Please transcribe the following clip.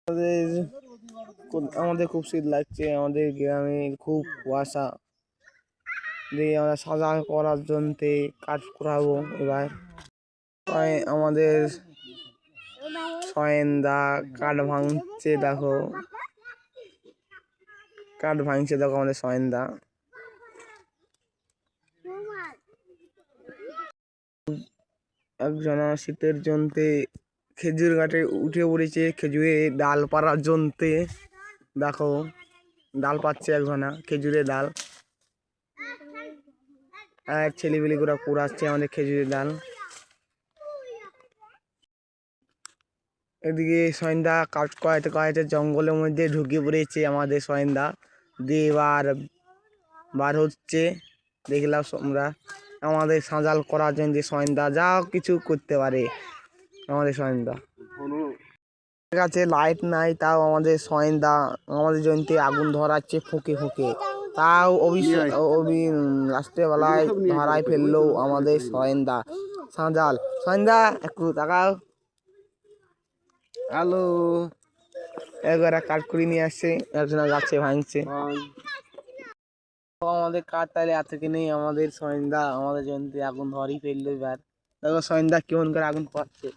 আমাদের আমাদের খুব শীত লাগছে, আমাদের গ্রামে খুব কুয়াশা দিয়ে আমরা সাজা করার জন্য কাজ করাবো। এবার আমাদের সয়েনদা কাঠ ভাঙছে, দেখো কাঠ ভাঙছে, দেখো আমাদের সয়েনদা। একজনা শীতের জন্যে খেজুর গাছে উঠে পড়েছে, খেজুরে ডাল পাড়ার জন্যে। দেখো ডাল পাচ্ছে একজনা, খেজুরের ডাল। আর ছেলেপিলেগুলো কুড়াচ্ছে আমাদের খেজুরের ডাল। এদিকে সয়েনদা কাজ করাতে করাতে জঙ্গলের মধ্যে ঢুকে পড়েছে আমাদের সয়েনদা, দিয়ে এবার বার হচ্ছে। দেখলাম আমরা আমাদের সাজাল করার জন্য সয়েনদা যা কিছু করতে পারে আমাদের সয়েনদা। কাছে লাইট নাই, তাও আমাদের সয়েনদা আমাদের জমিতে আগুন ধরাচ্ছে ফুঁকে ফুঁকে, তাও রাত্রেবেলায় ধরায় ফেললো আমাদের সয়েনদা সাজাল। সয়েনদা একটু তাকাও। হ্যালো, একবার কাঠ করে নিয়ে আসছে, একজনা গাছে ভাঙছে। আমাদের কাঠ তাহলে এতকে নেই, আমাদের সয়েনদা আমাদের জমিতে আগুন ধরেই ফেললো। এবার দেখো সয়েনদা কেমন করে আগুন পাচ্ছে।